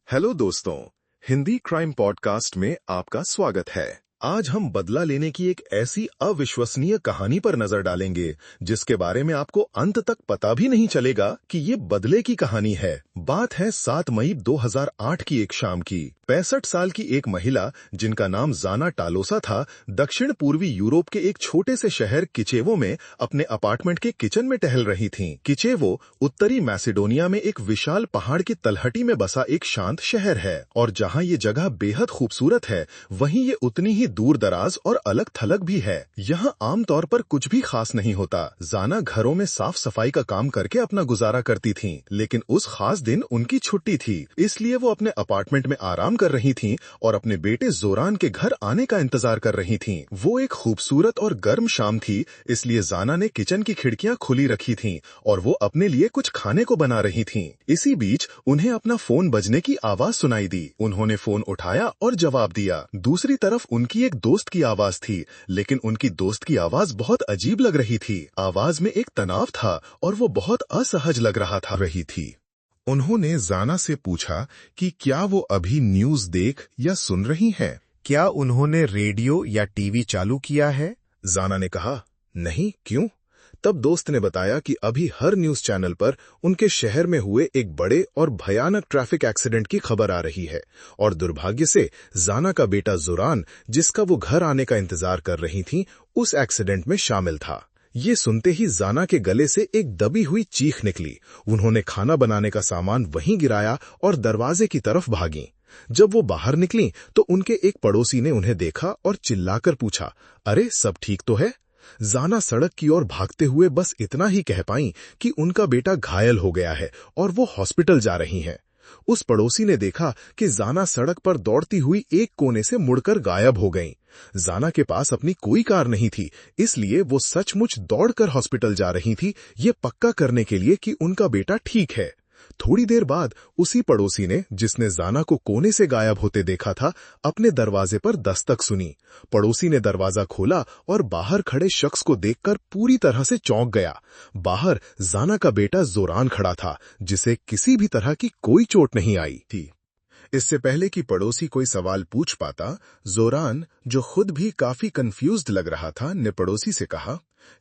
Hello दोस्तों, Hindi crime podcast में आपका स्वागत है। आज हम बदला लेने की एक ऐसी अविश्वसनीय कहानी पर नजर डालेंगे जिसके बारे में आपको अंत तक पता भी नहीं चलेगा कि ये बदले की कहानी है। बात है 7 मई 2008 की एक शाम की। 65 साल की एक महिला जिनका नाम जाना टालोसा था, दक्षिण पूर्वी यूरोप के एक छोटे से शहर किचेवो में अपने अपार्टमेंट के किचन में टहल रही थीं। किचेवो उत्तरी मैसेडोनिया में एक विशाल पहाड़ की तलहटी में बसा एक शांत शहर है, और जहां ये जगह बेहद खूबसूरत है, वहीं ये उतनी ही दूर दराज और अलग थलग भी है। यहाँ आमतौर पर कुछ भी खास नहीं होता। जाना घरों में साफ सफाई का काम करके अपना गुजारा करती थीं, लेकिन उस खास दिन उनकी छुट्टी थी, इसलिए वो अपने अपार्टमेंट में आराम कर रही थीं और अपने बेटे जोरान के घर आने का इंतजार कर रही थीं। वो एक खूबसूरत और गर्म शाम थी, इसलिए जाना ने किचन की खिड़कियां खुली रखी थीं और वो अपने लिए कुछ खाने को बना रही थीं। इसी बीच उन्हें अपना फोन बजने की आवाज सुनाई दी। उन्होंने फोन उठाया और जवाब दिया। दूसरी तरफ उनकी एक दोस्त की आवाज थी, लेकिन उनकी दोस्त की आवाज बहुत अजीब लग रही थी। आवाज में एक तनाव था और वो बहुत असहज लग रही थी। उन्होंने जाना से पूछा कि क्या वो अभी न्यूज देख या सुन रही हैं? क्या उन्होंने रेडियो या टीवी चालू किया है? जाना ने कहा, नहीं, क्यों? तब दोस्त ने बताया कि अभी हर न्यूज चैनल पर उनके शहर में हुए एक बड़े और भयानक ट्रैफिक एक्सीडेंट की खबर आ रही है, और दुर्भाग्य से जाना का बेटा जोरान, जिसका वो घर आने का इंतजार कर रही थी, उस एक्सीडेंट में शामिल था। ये सुनते ही जाना के गले से एक दबी हुई चीख निकली। उन्होंने खाना बनाने का सामान वहीं गिराया और दरवाजे की तरफ भागी। जब वो बाहर निकली तो उनके एक पड़ोसी ने उन्हें देखा और चिल्लाकर पूछा, अरे सब ठीक तो है? जाना सड़क की ओर भागते हुए बस इतना ही कह पाईं कि उनका बेटा घायल हो गया है और वो हॉस्पिटल जा रही हैं। उस पड़ोसी ने देखा कि जाना सड़क पर दौड़ती हुई एक कोने से मुड़कर गायब हो गईं। जाना के पास अपनी कोई कार नहीं थी, इसलिए वो सचमुच दौड़कर हॉस्पिटल जा रही थी, ये पक्का करने के लिए कि उनका बेटा ठीक है। थोड़ी देर बाद उसी पड़ोसी ने, जिसने जाना को कोने से गायब होते देखा था, अपने दरवाजे पर दस्तक सुनी। पड़ोसी ने दरवाजा खोला और बाहर खड़े शख्स को देखकर पूरी तरह से चौंक गया। बाहर जाना का बेटा जोरान खड़ा था, जिसे किसी भी तरह की कोई चोट नहीं आई थी। इससे पहले कि पड़ोसी कोई सवाल पूछ पाता, जोरान, जो खुद भी काफी कंफ्यूज्ड लग रहा था, ने पड़ोसी से कहा,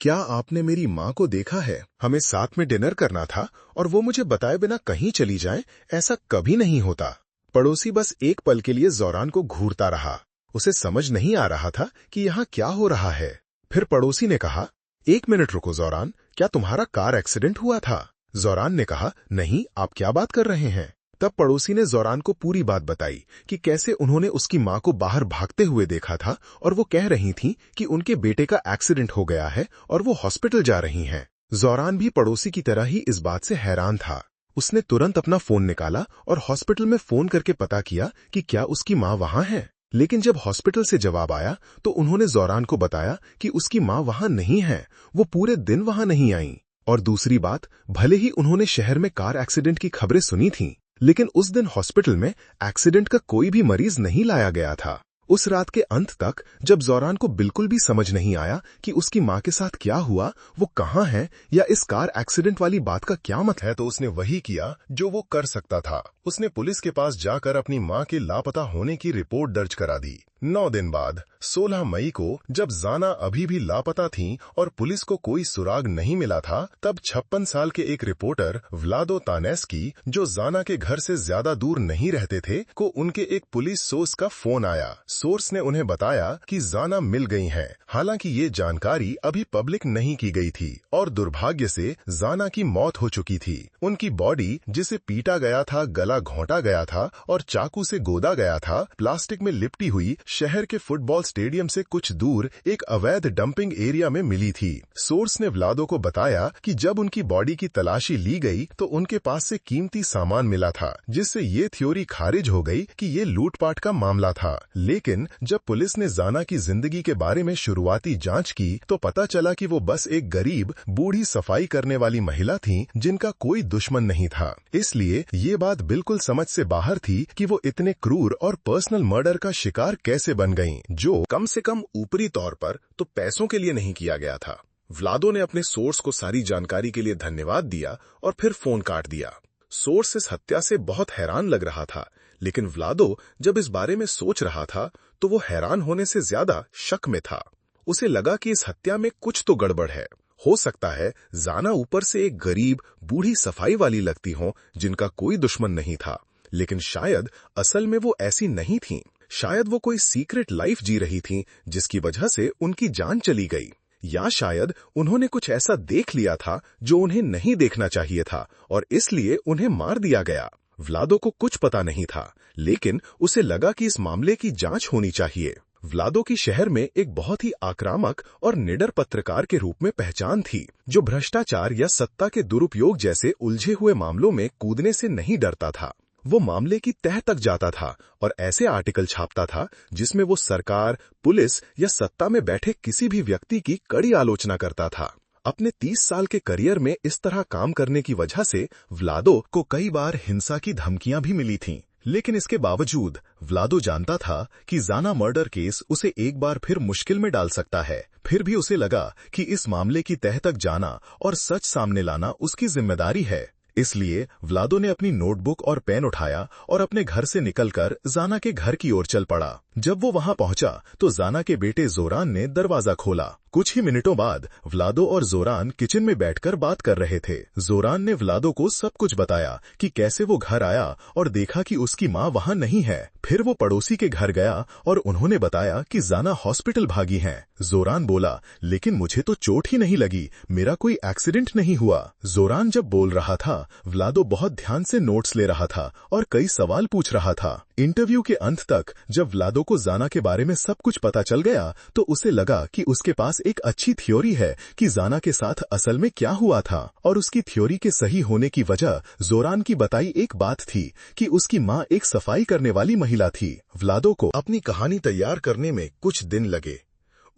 क्या आपने मेरी माँ को देखा है? हमें साथ में डिनर करना था और वो मुझे बताए बिना कहीं चली जाए, ऐसा कभी नहीं होता। पड़ोसी बस एक पल के लिए जोरान को घूरता रहा। उसे समझ नहीं आ रहा था कि यहाँ क्या हो रहा है। फिर पड़ोसी ने कहा, 1 मिनट रुको जोरान, क्या तुम्हारा कार एक्सीडेंट हुआ था? जोरान ने कहा, नहीं, आप क्या बात कर रहे हैं? तब पड़ोसी ने जोरान को पूरी बात बताई कि कैसे उन्होंने उसकी माँ को बाहर भागते हुए देखा था और वो कह रही थीं कि उनके बेटे का एक्सीडेंट हो गया है और वो हॉस्पिटल जा रही हैं। जोरान भी पड़ोसी की तरह ही इस बात से हैरान था। उसने तुरंत अपना फोन निकाला और हॉस्पिटल में फोन करके पता किया कि क्या उसकी माँ वहां है। लेकिन जब हॉस्पिटल से जवाब आया तो उन्होंने जोरान को बताया कि उसकी माँ वहां नहीं है, वो पूरे दिन वहां नहीं आई। और दूसरी बात, भले ही उन्होंने शहर में कार एक्सीडेंट की खबरें सुनी थीं, लेकिन उस दिन हॉस्पिटल में एक्सीडेंट का कोई भी मरीज नहीं लाया गया था। उस रात के अंत तक जब जोरान को बिल्कुल भी समझ नहीं आया कि उसकी माँ के साथ क्या हुआ, वो कहाँ है, या इस कार एक्सीडेंट वाली बात का क्या मतलब है, तो उसने वही किया जो वो कर सकता था। उसने पुलिस के पास जाकर अपनी माँ के लापता होने की रिपोर्ट दर्ज करा दी। 9 दिन बाद 16 मई को, जब जाना अभी भी लापता थीं और पुलिस को कोई सुराग नहीं मिला था, तब 56 साल के एक रिपोर्टर व्लादो तानेस्की, जो जाना के घर से ज्यादा दूर नहीं रहते थे, को उनके एक पुलिस सोर्स का फोन आया। सोर्स ने उन्हें बताया कि जाना मिल गई हैं। हालांकि ये जानकारी अभी पब्लिक नहीं की गई थी और दुर्भाग्य से जाना की मौत हो चुकी थी। उनकी बॉडी, जिसे पीटा गया था, गला घोंटा गया था और चाकू से गोदा गया था, प्लास्टिक में लिपटी हुई शहर के फुटबॉल स्टेडियम से कुछ दूर एक अवैध डंपिंग एरिया में मिली थी। सोर्स ने व्लादो को बताया कि जब उनकी बॉडी की तलाशी ली गई तो उनके पास से कीमती सामान मिला था, जिससे ये थ्योरी खारिज हो गई कि ये लूटपाट का मामला था। लेकिन जब पुलिस ने जाना की जिंदगी के बारे में शुरुआती जांच की तो पता चला कि वो बस एक गरीब बूढ़ी सफाई करने वाली महिला थीं, जिनका कोई दुश्मन नहीं था। इसलिए ये बात बिल्कुल समझ से बाहर थी कि वो इतने क्रूर और पर्सनल मर्डर का शिकार कैसे बन गईं, जो कम से कम ऊपरी तौर पर तो पैसों के लिए नहीं किया गया था। व्लादो ने अपने सोर्स को सारी जानकारी के लिए धन्यवाद दिया और फिर फोन काट दिया। सोर्स इस हत्या से बहुत हैरान लग रहा था, लेकिन व्लादो जब इस बारे में सोच रहा था तो वो हैरान होने से ज्यादा शक में था। उसे लगा कि इस हत्या में कुछ तो गड़बड़ है। हो सकता है जाना ऊपर से एक गरीब बूढ़ी सफाई वाली लगती हो जिनका कोई दुश्मन नहीं था, लेकिन शायद असल में वो ऐसी नहीं थीं। शायद वो कोई सीक्रेट लाइफ जी रही थीं जिसकी वजह से उनकी जान चली गई, या शायद उन्होंने कुछ ऐसा देख लिया था जो उन्हें नहीं देखना चाहिए था और इसलिए उन्हें मार दिया गया। व्लादो को कुछ पता नहीं था, लेकिन उसे लगा कि इस मामले की जांच होनी चाहिए। व्लादो की शहर में एक बहुत ही आक्रामक और निडर पत्रकार के रूप में पहचान थी, जो भ्रष्टाचार या सत्ता के दुरुपयोग जैसे उलझे हुए मामलों में कूदने से नहीं डरता था। वो मामले की तह तक जाता था और ऐसे आर्टिकल छापता था जिसमें वो सरकार, पुलिस या सत्ता में बैठे किसी भी व्यक्ति की कड़ी आलोचना करता था। अपने 30 साल के करियर में इस तरह काम करने की वजह से व्लादो को कई बार हिंसा की धमकियां भी मिली थीं, लेकिन इसके बावजूद व्लादो जानता था कि जाना मर्डर केस उसे एक बार फिर मुश्किल में डाल सकता है। फिर भी उसे लगा कि इस मामले की तह तक जाना और सच सामने लाना उसकी जिम्मेदारी है। इसलिए व्लादो ने अपनी नोटबुक और पेन उठाया और अपने घर से निकलकर जाना के घर की ओर चल पड़ा। जब वो वहां पहुंचा तो जाना के बेटे जोरान ने दरवाजा खोला। कुछ ही मिनटों बाद व्लादो और जोरान किचन में बैठकर बात कर रहे थे। जोरान ने व्लादो को सब कुछ बताया कि कैसे वो घर आया और देखा कि उसकी माँ वहां नहीं है। फिर वो पड़ोसी के घर गया और उन्होंने बताया कि जाना हॉस्पिटल भागी हैं। जोरान बोला, लेकिन मुझे तो चोट ही नहीं लगी, मेरा कोई एक्सीडेंट नहीं हुआ। जोरान जब बोल रहा था, व्लादो बहुत ध्यान से नोट्स ले रहा था और कई सवाल पूछ रहा था। इंटरव्यू के अंत तक जब व्लादो को जाना के बारे में सब कुछ पता चल गया तो उसे लगा कि उसके पास एक अच्छी थ्योरी है कि जाना के साथ असल में क्या हुआ था। और उसकी थ्योरी के सही होने की वजह जोरान की बताई एक बात थी कि उसकी माँ एक सफाई करने वाली महिला थी। व्लादो को अपनी कहानी तैयार करने में कुछ दिन लगे।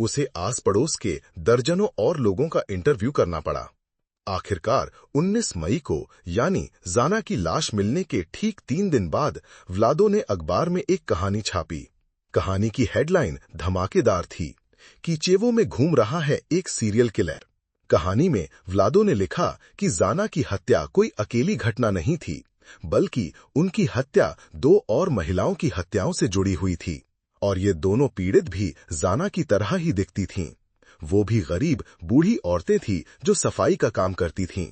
उसे आस पड़ोस के दर्जनों और लोगों का इंटरव्यू करना पड़ा। आखिरकार 19 मई को यानी जाना की लाश मिलने के ठीक 3 दिन बाद व्लादो ने अखबार में एक कहानी छापी। कहानी की हेडलाइन धमाकेदार थी, कीचेवो में घूम रहा है एक सीरियल किलर। कहानी में व्लादो ने लिखा कि जाना की हत्या कोई अकेली घटना नहीं थी, बल्कि उनकी हत्या 2 और महिलाओं की हत्याओं से जुड़ी हुई थी, और ये दोनों पीड़ित भी जाना की तरह ही दिखती थीं। वो भी गरीब बूढ़ी औरतें थीं जो सफाई का काम करती थीं।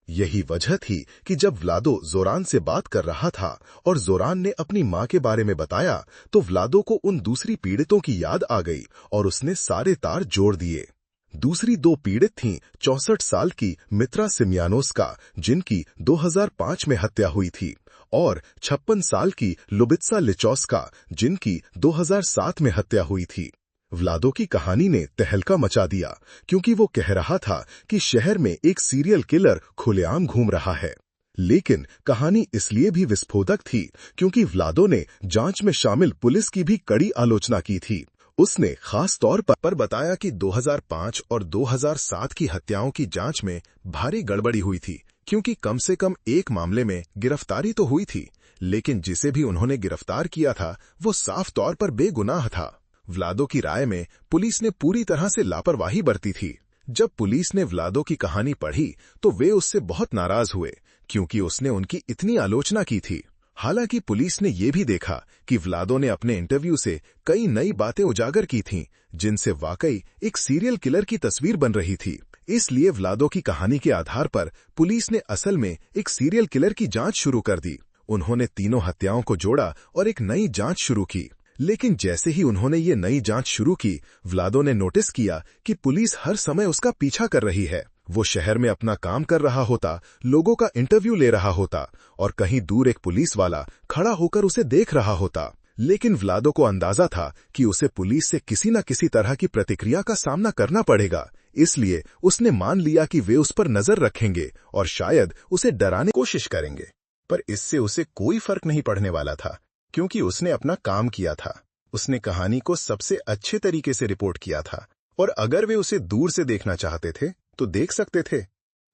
यही वजह थी कि जब व्लादो जोरान से बात कर रहा था और जोरान ने अपनी माँ के बारे में बताया तो व्लादो को उन दूसरी पीड़ितों की याद आ गई और उसने सारे तार जोड़ दिए। दूसरी 2 पीड़ित थीं 64 साल की मित्रा सिमियानोस्का, जिनकी 2005 में हत्या हुई थी, और 56 साल की लुबित्सा लिचौस्का, जिनकी 2007 में हत्या हुई थी। व्लादो की कहानी ने तहलका मचा दिया क्योंकि वो कह रहा था कि शहर में एक सीरियल किलर खुलेआम घूम रहा है। लेकिन कहानी इसलिए भी विस्फोटक थी क्योंकि व्लादो ने जांच में शामिल पुलिस की भी कड़ी आलोचना की थी। उसने खास तौर पर बताया कि 2005 और 2007 की हत्याओं की जांच में भारी गड़बड़ी हुई थी, क्योंकि कम से कम एक मामले में गिरफ्तारी तो हुई थी, लेकिन जिसे भी उन्होंने गिरफ्तार किया था वो साफ तौर पर बेगुनाह था। व्लादो की राय में पुलिस ने पूरी तरह से लापरवाही बरती थी। जब पुलिस ने व्लादो की कहानी पढ़ी तो वे उससे बहुत नाराज हुए क्योंकि उसने उनकी इतनी आलोचना की थी। हालांकि पुलिस ने यह भी देखा कि व्लादो ने अपने इंटरव्यू से कई नई बातें उजागर की थीं, जिनसे वाकई एक सीरियल किलर की तस्वीर बन रही थी। इसलिए व्लादो की कहानी के आधार पर पुलिस ने असल में एक सीरियल किलर की जांच शुरू कर दी। उन्होंने तीनों हत्याओं को जोड़ा और एक नई जांच शुरू की। लेकिन जैसे ही उन्होंने ये नई जांच शुरू की, व्लादो ने नोटिस किया कि पुलिस हर समय उसका पीछा कर रही है। वो शहर में अपना काम कर रहा होता, लोगों का इंटरव्यू ले रहा होता और कहीं दूर एक पुलिस वाला खड़ा होकर उसे देख रहा होता। लेकिन व्लादो को अंदाजा था कि उसे पुलिस से किसी न किसी तरह की प्रतिक्रिया का सामना करना पड़ेगा, इसलिए उसने मान लिया कि वे उस पर नजर रखेंगे और शायद उसे डराने की कोशिश करेंगे। पर इससे उसे कोई फर्क नहीं पड़ने वाला था, क्योंकि उसने अपना काम किया था। उसने कहानी को सबसे अच्छे तरीके से रिपोर्ट किया था, और अगर वे उसे दूर से देखना चाहते थे तो देख सकते थे।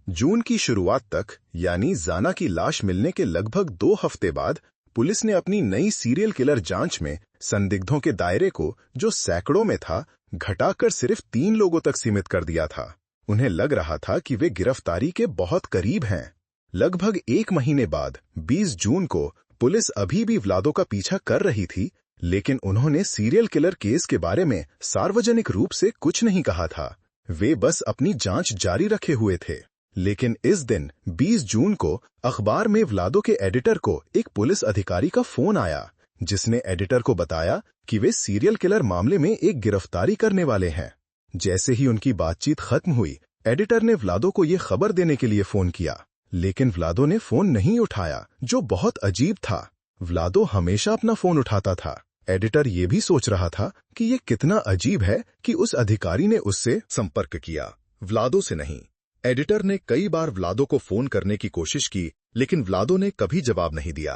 जून की शुरुआत तक, यानी जाना की लाश मिलने के लगभग 2 हफ्ते बाद, पुलिस ने अपनी नई सीरियल किलर जांच में संदिग्धों के दायरे को, जो सैकड़ों में था, घटाकर सिर्फ 3 लोगों तक सीमित कर दिया था। उन्हें लग रहा था कि वे गिरफ्तारी के बहुत करीब हैं। लगभग 1 महीने बाद 20 जून को पुलिस अभी भी व्लादो का पीछा कर रही थी, लेकिन उन्होंने सीरियल किलर केस के बारे में सार्वजनिक रूप से कुछ नहीं कहा था। वे बस अपनी जांच जारी रखे हुए थे। लेकिन इस दिन 20 जून को अखबार में व्लादो के एडिटर को एक पुलिस अधिकारी का फोन आया, जिसने एडिटर को बताया कि वे सीरियल किलर मामले में एक गिरफ्तारी करने वाले हैं। जैसे ही उनकी बातचीत खत्म हुई, एडिटर ने व्लादो को यह खबर देने के लिए फोन किया, लेकिन व्लादो ने फोन नहीं उठाया, जो बहुत अजीब था। व्लादो हमेशा अपना फोन उठाता था। एडिटर ये भी सोच रहा था कि ये कितना अजीब है कि उस अधिकारी ने उससे संपर्क किया, व्लादो से नहीं। एडिटर ने कई बार व्लादो को फोन करने की कोशिश की, लेकिन व्लादो ने कभी जवाब नहीं दिया।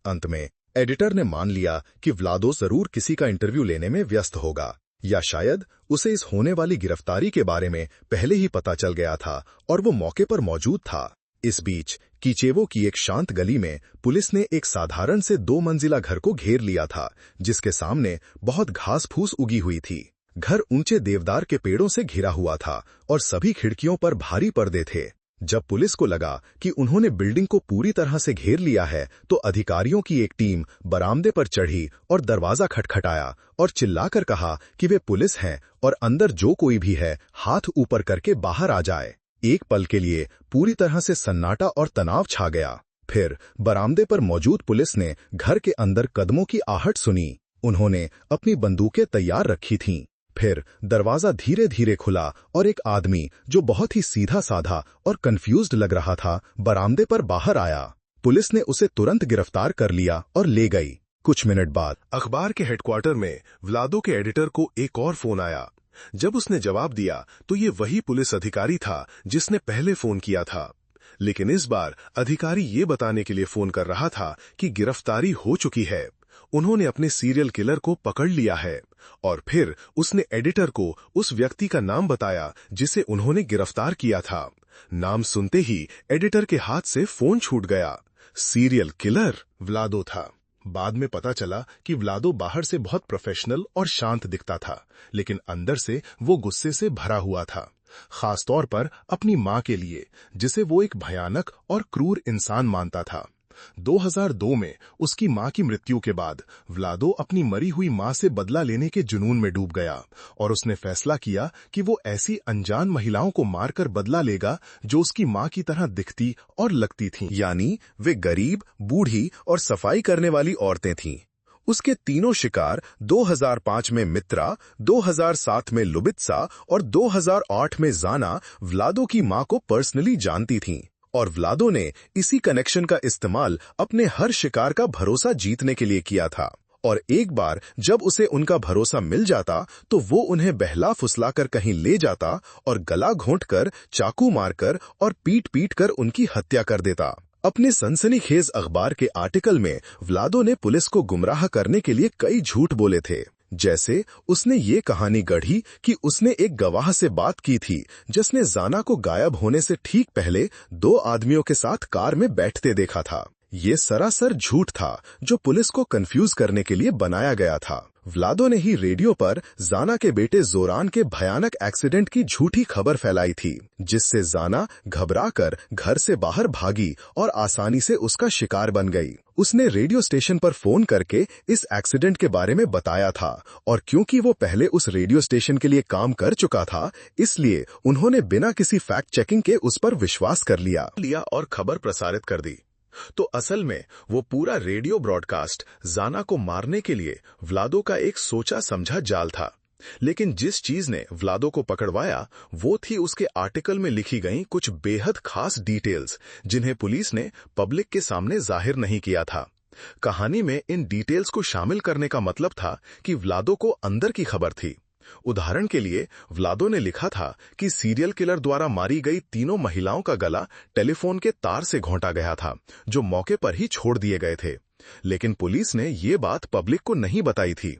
अंत में एडिटर ने मान लिया कि व्लादो जरूर किसी का इंटरव्यू लेने में व्यस्त होगा, या शायद उसे इस होने वाली गिरफ्तारी के बारे में पहले ही पता चल गया था और वो मौके पर मौजूद था। इस बीच कीचेवो की एक शांत गली में पुलिस ने एक साधारण से 2 मंजिला घर को घेर लिया था, जिसके सामने बहुत घास फूस उगी हुई थी। घर ऊंचे देवदार के पेड़ों से घिरा हुआ था और सभी खिड़कियों पर भारी पर्दे थे। जब पुलिस को लगा कि उन्होंने बिल्डिंग को पूरी तरह से घेर लिया है, तो अधिकारियों की एक टीम बरामदे पर चढ़ी और दरवाजा खटखटाया और चिल्लाकर कहा कि वे पुलिस हैं और अंदर जो कोई भी है हाथ ऊपर करके बाहर आ जाए। एक पल के लिए पूरी तरह से सन्नाटा और तनाव छा गया। फिर बरामदे पर मौजूद पुलिस ने घर के अंदर कदमों की आहट सुनी। उन्होंने अपनी बंदूकें तैयार रखी थीं। फिर दरवाजा धीरे धीरे खुला और एक आदमी जो बहुत ही सीधा साधा और कंफ्यूज्ड लग रहा था, बरामदे पर बाहर आया। पुलिस ने उसे तुरंत गिरफ्तार कर लिया और ले गई। कुछ मिनट बाद अखबार के हेडक्वार्टर में व्लादो के एडिटर को एक और फोन आया। जब उसने जवाब दिया तो ये वही पुलिस अधिकारी था जिसने पहले फोन किया था, लेकिन इस बार अधिकारी ये बताने के लिए फोन कर रहा था कि गिरफ्तारी हो चुकी है, उन्होंने अपने सीरियल किलर को पकड़ लिया है। और फिर उसने एडिटर को उस व्यक्ति का नाम बताया जिसे उन्होंने गिरफ्तार किया था। नाम सुनते ही एडिटर के हाथ से फोन छूट गया। सीरियल किलर व्लादो था। बाद में पता चला कि व्लादो बाहर से बहुत प्रोफेशनल और शांत दिखता था, लेकिन अंदर से वो गुस्से से भरा हुआ था, खासतौर पर अपनी मां के लिए, जिसे वो एक भयानक और क्रूर इंसान मानता था। 2002 में उसकी मां की मृत्यु के बाद व्लादो अपनी मरी हुई मां से बदला लेने के जुनून में डूब गया और उसने फैसला किया कि वो ऐसी अनजान महिलाओं को मारकर बदला लेगा जो उसकी मां की तरह दिखती और लगती थीं, यानी वे गरीब, बूढ़ी और सफाई करने वाली औरतें थीं। उसके तीनों शिकार 2005 में मित्रा, 2007 में लुबित्सा और 2008 में जाना व्लादो की मां को पर्सनली जानती थीं, और व्लादो ने इसी कनेक्शन का इस्तेमाल अपने हर शिकार का भरोसा जीतने के लिए किया था। और एक बार जब उसे उनका भरोसा मिल जाता तो वो उन्हें बहला फुसलाकर कहीं ले जाता और गला घोंटकर, चाकू मारकर और पीट कर उनकी हत्या कर देता। अपने सनसनीखेज अखबार के आर्टिकल में व्लादो ने पुलिस को गुमराह करने के लिए कई झूठ बोले थे। जैसे उसने ये कहानी गढ़ी कि उसने एक गवाह से बात की थी जिसने जाना को गायब होने से ठीक पहले 2 आदमियों के साथ कार में बैठते देखा था। ये सरासर झूठ था जो पुलिस को कंफ्यूज करने के लिए बनाया गया था। व्लादो ने ही रेडियो पर जाना के बेटे जोरान के भयानक एक्सीडेंट की झूठी खबर फैलाई थी, जिससे जाना घबराकर घर से बाहर भागी और आसानी से उसका शिकार बन गई। उसने रेडियो स्टेशन पर फोन करके इस एक्सीडेंट के बारे में बताया था, और क्योंकि वो पहले उस रेडियो स्टेशन के लिए काम कर चुका था, इसलिए उन्होंने बिना किसी फैक्ट चेकिंग के उस पर विश्वास कर लिया और खबर प्रसारित कर दी। तो असल में वो पूरा रेडियो ब्रॉडकास्ट जाना को मारने के लिए व्लादो का एक सोचा समझा जाल था। लेकिन जिस चीज ने व्लादो को पकड़वाया वो थी उसके आर्टिकल में लिखी गई कुछ बेहद खास डिटेल्स, जिन्हें पुलिस ने पब्लिक के सामने जाहिर नहीं किया था। कहानी में इन डिटेल्स को शामिल करने का मतलब था कि व्लादो को अंदर की खबर थी। उदाहरण के लिए व्लादो ने लिखा था कि सीरियल किलर द्वारा मारी गई तीनों महिलाओं का गला टेलीफोन के तार से घोंटा गया था, जो मौके पर ही छोड़ दिए गए थे। लेकिन पुलिस ने ये बात पब्लिक को नहीं बताई थी।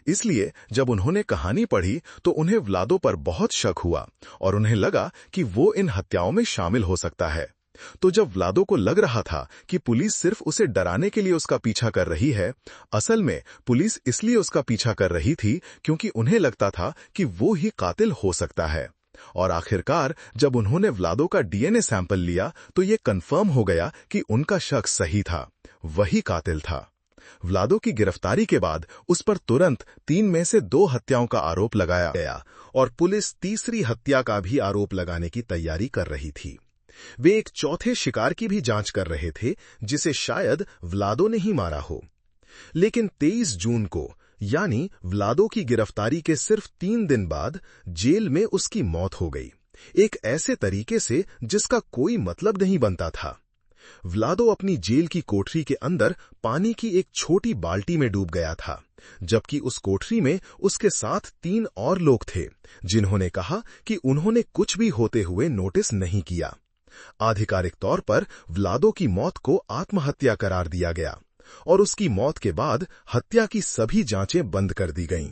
इसलिए जब उन्होंने कहानी पढ़ी तो उन्हें व्लादो पर बहुत शक हुआ और उन्हें लगा कि वो इन हत्याओं में शामिल हो सकता है। तो जब व्लादो को लग रहा था कि पुलिस सिर्फ उसे डराने के लिए उसका पीछा कर रही है, असल में पुलिस इसलिए उसका पीछा कर रही थी क्योंकि उन्हें लगता था कि वो ही कातिल हो सकता है। और आखिरकार जब उन्होंने व्लादो का डीएनए सैंपल लिया तो ये कंफर्म हो गया कि उनका शक सही था। वही कातिल था। व्लादो की गिरफ्तारी के बाद उस पर तुरंत 3 में से 2 हत्याओं का आरोप लगाया गया और पुलिस तीसरी हत्या का भी आरोप लगाने की तैयारी कर रही थी। वे एक चौथे शिकार की भी जांच कर रहे थे, जिसे शायद व्लादो ने ही मारा हो। लेकिन 23 जून को, यानी व्लादो की गिरफ्तारी के सिर्फ 3 दिन बाद, जेल में उसकी मौत हो गई, एक ऐसे तरीके से जिसका कोई मतलब नहीं बनता था। व्लादो अपनी जेल की कोठरी के अंदर पानी की एक छोटी बाल्टी में डूब गया था, जबकि उस कोठरी में उसके साथ 3 और लोग थे, जिन्होंने कहा कि उन्होंने कुछ भी होते हुए नोटिस नहीं किया। आधिकारिक तौर पर व्लादो की मौत को आत्महत्या करार दिया गया और उसकी मौत के बाद हत्या की सभी जांचें बंद कर दी गईं।